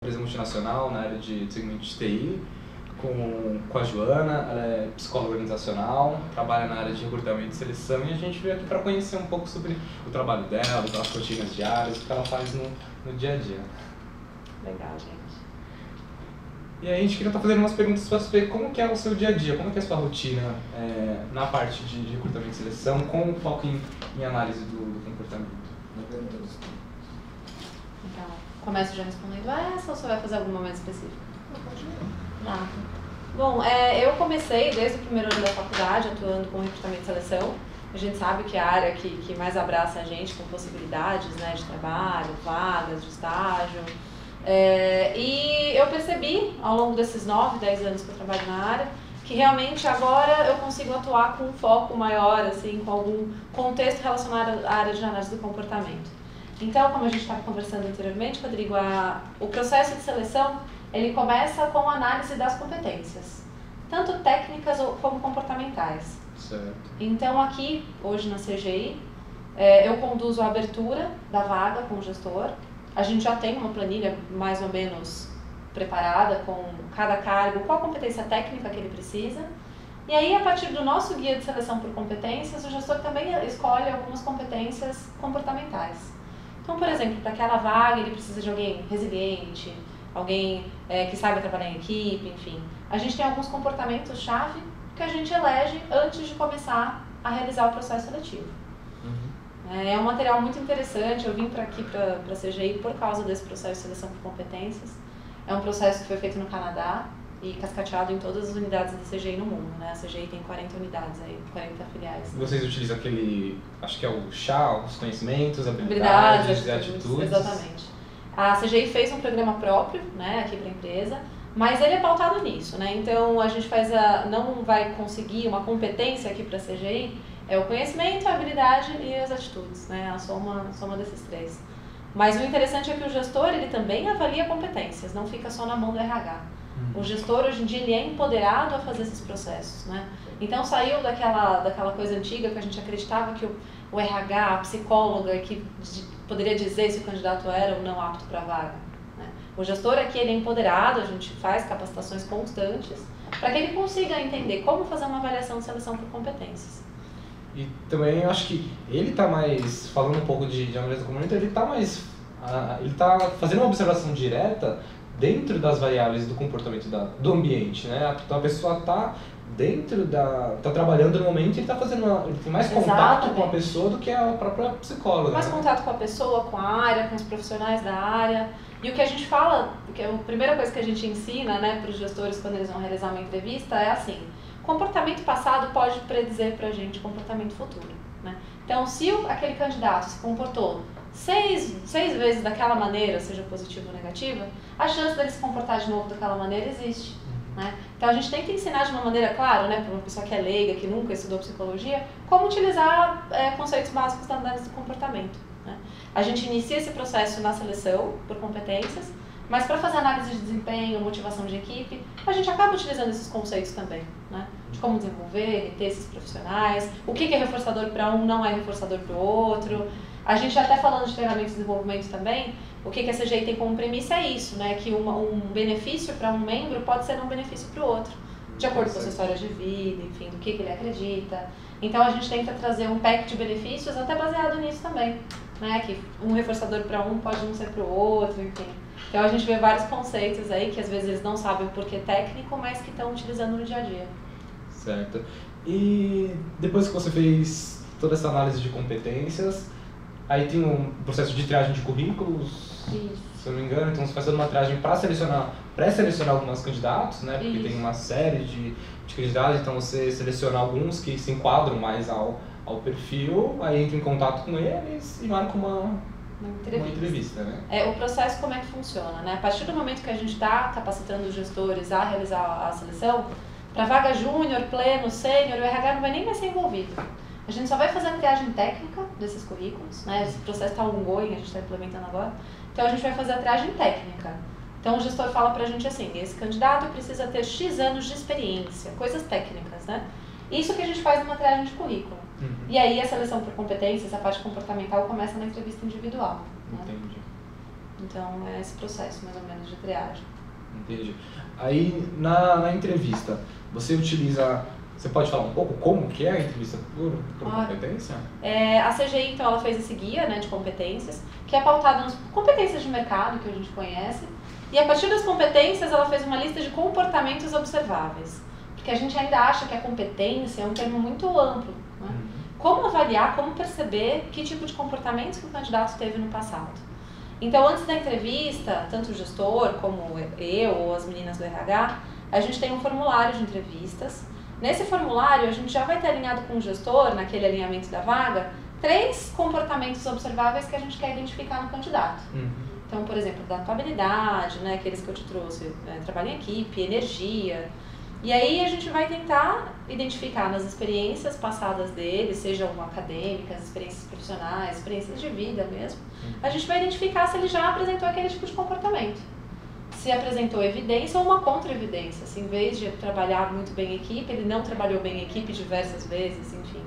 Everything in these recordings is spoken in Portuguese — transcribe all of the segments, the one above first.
empresa multinacional na área de segmento de TI, com a Joana. Ela é psicóloga organizacional, trabalha na área de recrutamento e seleção, e a gente veio aqui para conhecer um pouco sobre o trabalho dela, as rotinas diárias, o que ela faz no dia a dia. Legal, gente. E aí a gente queria estar fazendo umas perguntas para saber como que é o seu dia a dia, como que é a sua rotina na parte de recrutamento e seleção, com foco em análise do comportamento. Então, começo já respondendo essa ou você vai fazer algum momento específico? Tá. Bom, eu comecei desde o primeiro ano da faculdade atuando com recrutamento e seleção. A gente sabe que é a área que mais abraça a gente com possibilidades, né, de trabalho, vagas, de estágio. E eu percebi, ao longo desses 9, 10 anos que eu trabalho na área, que realmente agora eu consigo atuar com um foco maior, assim, com algum contexto relacionado à área de análise do comportamento. Então, como a gente estava conversando anteriormente, Rodrigo, o processo de seleção, ele começa com a análise das competências, tanto técnicas como comportamentais. Certo. Então, aqui, hoje na CGI, eu conduzo a abertura da vaga com o gestor. A gente já tem uma planilha mais ou menos preparada com cada cargo, qual a competência técnica que ele precisa. E aí, a partir do nosso guia de seleção por competências, o gestor também escolhe algumas competências comportamentais. Então, por exemplo, para aquela vaga ele precisa de alguém resiliente, alguém que saiba trabalhar em equipe, enfim. A gente tem alguns comportamentos-chave que a gente elege antes de começar a realizar o processo seletivo. É um material muito interessante, eu vim aqui para a CGI por causa desse processo de seleção por competências. É um processo que foi feito no Canadá e cascateado em todas as unidades da CGI no mundo, né? A CGI tem 40 unidades aí, 40 filiais. Vocês utilizam aquele, acho que é o chá, os conhecimentos, habilidades e atitudes. Exatamente. A CGI fez um programa próprio, né, aqui para a empresa, mas ele é pautado nisso, né? Então a gente não vai conseguir uma competência aqui para a CGI, é o conhecimento, a habilidade e as atitudes, né? A soma desses três. Mas o interessante é que o gestor, ele também avalia competências, não fica só na mão do RH. O gestor, hoje em dia, ele é empoderado a fazer esses processos, né? Então saiu daquela coisa antiga que a gente acreditava que o RH, a psicóloga, que poderia dizer se o candidato era ou não apto para a vaga, né? O gestor aqui, ele é empoderado, a gente faz capacitações constantes para que ele consiga entender como fazer uma avaliação de seleção por competências. E também eu acho que ele está mais, falando um pouco de análise do comportamento, ele está fazendo uma observação direta dentro das variáveis do comportamento do ambiente, né? Então a pessoa está está trabalhando no momento e ele tem mais contato com a pessoa do que a própria psicóloga. Mais contato com a pessoa, com a área, com os profissionais da área. E o que a gente fala, que é a primeira coisa que a gente ensina, né, para os gestores quando eles vão realizar uma entrevista é assim: comportamento passado pode predizer para a gente comportamento futuro, né? Então, se aquele candidato se comportou 6 vezes daquela maneira, seja positiva ou negativa, a chance dele se comportar de novo daquela maneira existe, né? Então, a gente tem que ensinar de uma maneira clara, né, para uma pessoa que é leiga, que nunca estudou psicologia, como utilizar conceitos básicos da análise do comportamento, né? A gente inicia esse processo na seleção por competências, mas para fazer análise de desempenho, motivação de equipe, a gente acaba utilizando esses conceitos também, né? De como desenvolver, reter esses profissionais, o que é reforçador para um não é reforçador para o outro. A gente até falando de treinamento e desenvolvimento também, o que a CGI tem como premissa é isso, né? Que um benefício para um membro pode ser um benefício para o outro, de acordo com a sua história de vida, enfim, do que ele acredita. Então a gente tenta trazer um pack de benefícios até baseado nisso também, né? Que um reforçador para um pode não ser para o outro, enfim. Então a gente vê vários conceitos aí que às vezes eles não sabem o porquê técnico, mas que estão utilizando no dia a dia. Certo. E depois que você fez toda essa análise de competências, aí tem um processo de triagem de currículos, Isso. se eu não me engano, então você faz uma triagem para pré-selecionar alguns candidatos, né? Porque tem uma série de candidatos, então você seleciona alguns que se enquadram mais ao perfil, aí entra em contato com eles e marca uma entrevista, né? O processo como é que funciona, né? A partir do momento que a gente está capacitando os gestores a realizar a seleção, para vaga júnior, pleno, sênior, o RH não vai nem mais ser envolvido. A gente só vai fazer a triagem técnica desses currículos, né? Esse processo está ongoing, a gente está implementando agora. Então a gente vai fazer a triagem técnica. Então o gestor fala pra gente assim: esse candidato precisa ter X anos de experiência, coisas técnicas, né? Isso que a gente faz numa triagem de currículo. E aí a seleção por competências, a parte comportamental, começa na entrevista individual, né? Entendi. Então é esse processo mais ou menos de triagem. Entendi. Aí na entrevista, você utiliza... Você pode falar um pouco como que é a entrevista por competência? A CGI, então, ela fez esse guia, né, de competências, que é pautado nas competências de mercado, que a gente conhece, e a partir das competências ela fez uma lista de comportamentos observáveis, porque a gente ainda acha que a competência é um termo muito amplo, né? Como avaliar, como perceber que tipo de comportamentos que o candidato teve no passado. Então, antes da entrevista, tanto o gestor como eu ou as meninas do RH, a gente tem um formulário de entrevistas. Nesse formulário, a gente já vai ter alinhado com o gestor, naquele alinhamento da vaga, 3 comportamentos observáveis que a gente quer identificar no candidato. Então, por exemplo, adaptabilidade, né, aqueles que eu te trouxe, trabalho em equipe, energia. E aí a gente vai tentar identificar nas experiências passadas dele, sejam acadêmicas, experiências profissionais, experiências de vida mesmo, a gente vai identificar se ele já apresentou aquele tipo de comportamento. Se apresentou evidência ou uma contra-evidência. Se em vez de trabalhar muito bem em equipe, ele não trabalhou bem em equipe diversas vezes, enfim.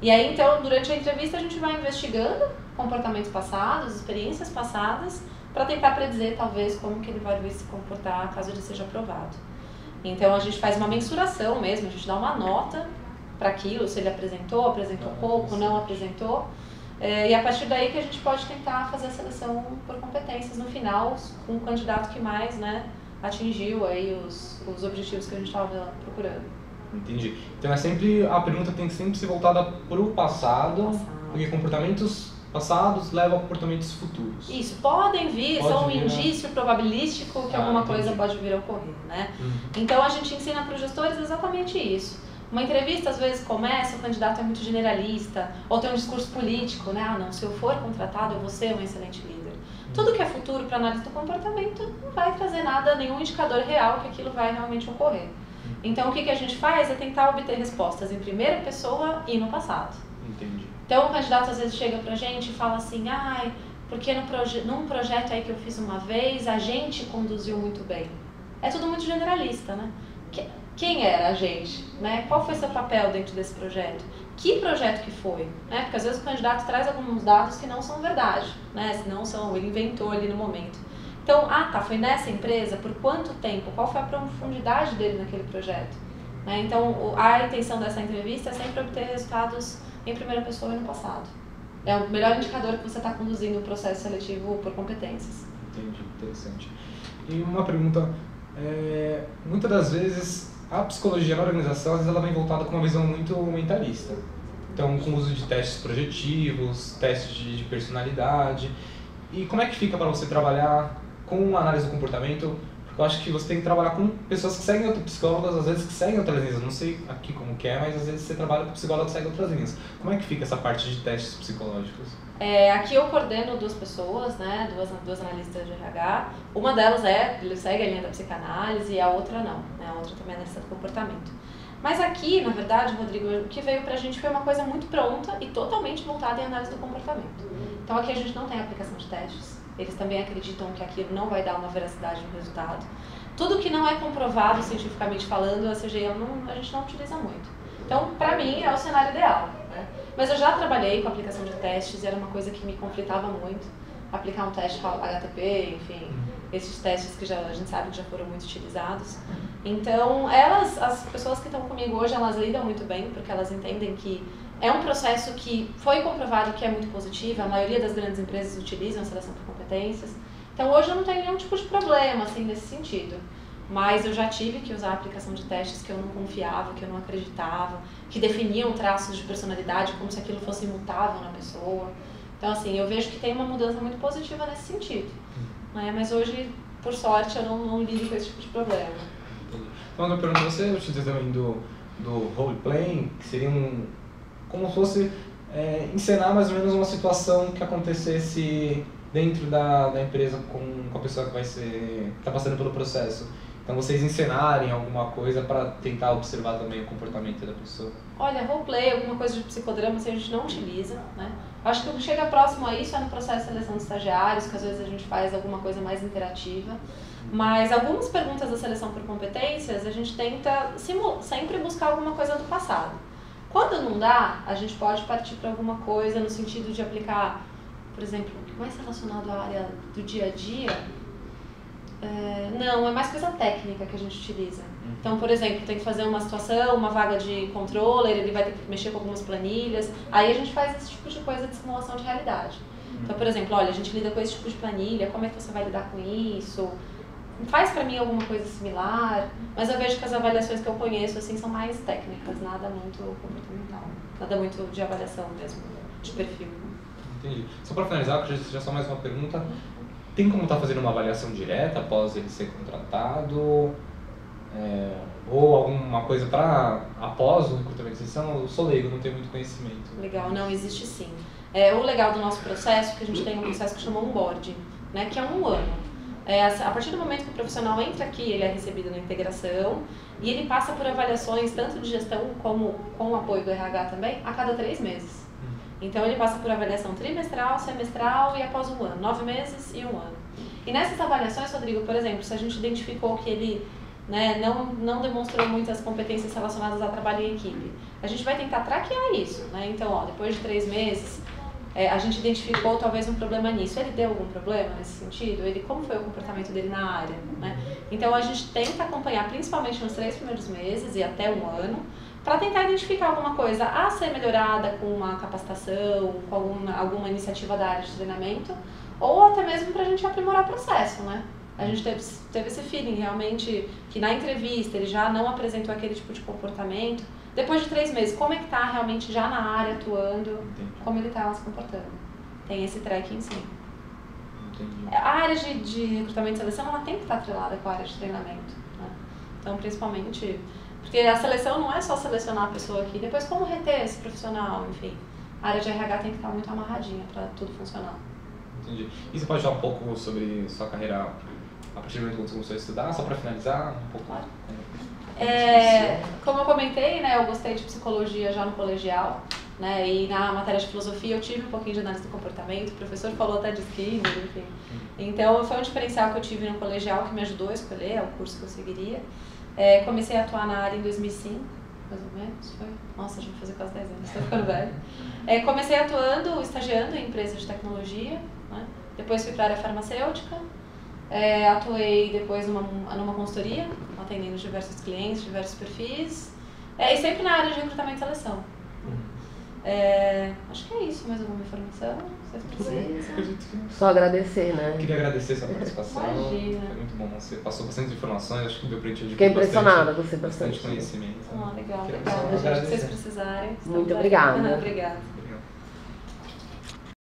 E aí, então, durante a entrevista, a gente vai investigando comportamentos passados, experiências passadas, para tentar predizer, talvez, como que ele vai se comportar caso ele seja aprovado. Então, a gente faz uma mensuração mesmo, a gente dá uma nota para aquilo, se ele apresentou pouco, não apresentou. E a partir daí que a gente pode tentar fazer a seleção por competências no final, com o candidato que mais, né, atingiu aí os objetivos que a gente estava procurando. Entendi. Então a pergunta tem que sempre ser voltada para o passado, porque comportamentos passados levam a comportamentos futuros. Isso, podem vir, são um indício probabilístico que alguma coisa pode vir a ocorrer, né? Então a gente ensina para os gestores exatamente isso. Uma entrevista às vezes começa, o candidato é muito generalista, ou tem um discurso político, né? Ah, não, se eu for contratado, eu vou ser um excelente líder. Tudo que é futuro para análise do comportamento não vai trazer nada, nenhum indicador real que aquilo vai realmente ocorrer. Então o que a gente faz é tentar obter respostas em primeira pessoa e no passado. Entendi. Então o candidato às vezes chega pra gente e fala assim, ai, porque num projeto aí que eu fiz uma vez, a gente conduziu muito bem. É tudo muito generalista, né? Quem era a gente? Né? Qual foi seu papel dentro desse projeto? Que projeto que foi? Né? Porque às vezes o candidato traz alguns dados que não são verdade, né? Se não são, ele inventou ali no momento. Então, foi nessa empresa? Por quanto tempo? Qual foi a profundidade dele naquele projeto? Né? Então, a intenção dessa entrevista é sempre obter resultados em primeira pessoa e no passado. É o melhor indicador que você está conduzindo o processo seletivo por competências. Entendi, interessante. E uma pergunta, muitas das vezes a psicologia na organização, às vezes ela vem voltada com uma visão muito mentalista. Então, com o uso de testes projetivos, testes de personalidade. E como é que fica para você trabalhar com análise do comportamento? Porque eu acho que você tem que trabalhar com pessoas que seguem outros psicólogos, às vezes que seguem outras linhas. Eu não sei aqui como que é, mas às vezes você trabalha com psicólogos que seguem outras linhas. Como é que fica essa parte de testes psicológicos? Aqui eu coordeno 2 pessoas, né, duas analistas de RH. Uma delas segue a linha da psicanálise e a outra não, né, a outra também é analista do comportamento. Mas aqui, na verdade, Rodrigo, o que veio pra gente foi uma coisa muito pronta e totalmente voltada em análise do comportamento. Então aqui a gente não tem aplicação de testes. Eles também acreditam que aquilo não vai dar uma veracidade no resultado. Tudo que não é comprovado cientificamente falando, a CGI a gente não utiliza muito. Então, pra mim, é o cenário ideal, né? Mas eu já trabalhei com aplicação de testes e era uma coisa que me conflitava muito. Aplicar um teste HTP, enfim, esses testes que a gente sabe que já foram muito utilizados. Então, as pessoas que estão comigo hoje, elas lidam muito bem, porque elas entendem que é um processo que foi comprovado que é muito positivo, a maioria das grandes empresas utilizam a seleção por competências. Então hoje eu não tenho nenhum tipo de problema assim, nesse sentido. Mas eu já tive que usar a aplicação de testes que eu não confiava, que eu não acreditava, que definiam traços de personalidade como se aquilo fosse imutável na pessoa. Então assim, eu vejo que tem uma mudança muito positiva nesse sentido. Né? Mas hoje, por sorte, eu não lido com esse tipo de problema. Então, eu pergunto, você utiliza também do role-playing, que seria como se fosse encenar mais ou menos uma situação que acontecesse dentro da empresa com a pessoa que está passando pelo processo. Então vocês encenarem alguma coisa para tentar observar também o comportamento da pessoa. Olha, roleplay, alguma coisa de psicodrama, assim, a gente não utiliza, né? Acho que o que chega próximo a isso é no processo de seleção de estagiários, que às vezes a gente faz alguma coisa mais interativa. Mas algumas perguntas da seleção por competências, a gente tenta sempre buscar alguma coisa do passado. Quando não dá, a gente pode partir para alguma coisa no sentido de aplicar, por exemplo, mais relacionado à área do dia a dia, não, é mais coisa técnica que a gente utiliza. Então, por exemplo, tem que fazer uma situação, uma vaga de controller, ele vai ter que mexer com algumas planilhas, aí a gente faz esse tipo de coisa de simulação de realidade. Então, por exemplo, olha, a gente lida com esse tipo de planilha, como é que você vai lidar com isso? Faz pra mim alguma coisa similar, mas eu vejo que as avaliações que eu conheço, assim, são mais técnicas, nada muito comportamental, nada muito de avaliação mesmo, de perfil. Entendi. Só para finalizar, que já só mais uma pergunta, tem como estar fazendo uma avaliação direta após ele ser contratado? Ou alguma coisa para após o recrutamento de seleção? Eu sou leigo, não tenho muito conhecimento. Legal, não, existe sim. O legal do nosso processo é que a gente tem um processo que chama onboarding, né, que é 1 ano. A partir do momento que o profissional entra aqui, ele é recebido na integração e ele passa por avaliações tanto de gestão como com o apoio do RH também, a cada 3 meses. Então ele passa por avaliação trimestral, semestral e após 1 ano, 9 meses e 1 ano. E nessas avaliações, Rodrigo, por exemplo, se a gente identificou que ele não demonstrou muitas competências relacionadas a trabalho em equipe, a gente vai tentar traquear isso, né? Então, depois de 3 meses, a gente identificou talvez um problema nisso. Ele deu algum problema nesse sentido? Como foi o comportamento dele na área? Né? Então a gente tenta acompanhar principalmente nos 3 primeiros meses e até 1 ano, para tentar identificar alguma coisa a ser melhorada com uma capacitação, com alguma iniciativa da área de treinamento, ou até mesmo para a gente aprimorar o processo, né? A gente teve esse feeling realmente que na entrevista ele já não apresentou aquele tipo de comportamento. Depois de 3 meses, como é que está realmente já na área, atuando, como ele está se comportando. Tem esse track em si. Entendi. A área de recrutamento e seleção, ela tem que estar atrelada com a área de treinamento. Né? Então, principalmente, porque a seleção não é só selecionar a pessoa aqui, depois como reter esse profissional, enfim. A área de RH tem que estar muito amarradinha para tudo funcionar. Entendi. E você pode falar um pouco sobre sua carreira a partir do momento que você começou a estudar, só para finalizar um pouco? Claro. Como eu comentei, né, eu gostei de psicologia já no colegial, né, e na matéria de filosofia eu tive um pouquinho de análise do comportamento, o professor falou até de Skinner, enfim. Então foi um diferencial que eu tive no colegial que me ajudou a escolher o curso que eu seguiria. Comecei a atuar na área em 2005, mais ou menos, foi? Nossa, já vou fazer quase 10 anos, estou ficando velho. Comecei estagiando em empresas de tecnologia, né, depois fui para a área farmacêutica. Atuei depois numa consultoria, atendendo diversos clientes, diversos perfis, e sempre na área de recrutamento e seleção. Acho que é isso, mais alguma informação? Só agradecer, né? Queria agradecer sua participação. Imagina. Foi muito bom, você passou bastante informações, acho que deu pra gente adquirir Fiquei impressionada, gostei bastante bastante. conhecimento. Legal, Queria obrigada, gente. Se agradecer. vocês precisarem. Muito obrigada. Obrigada.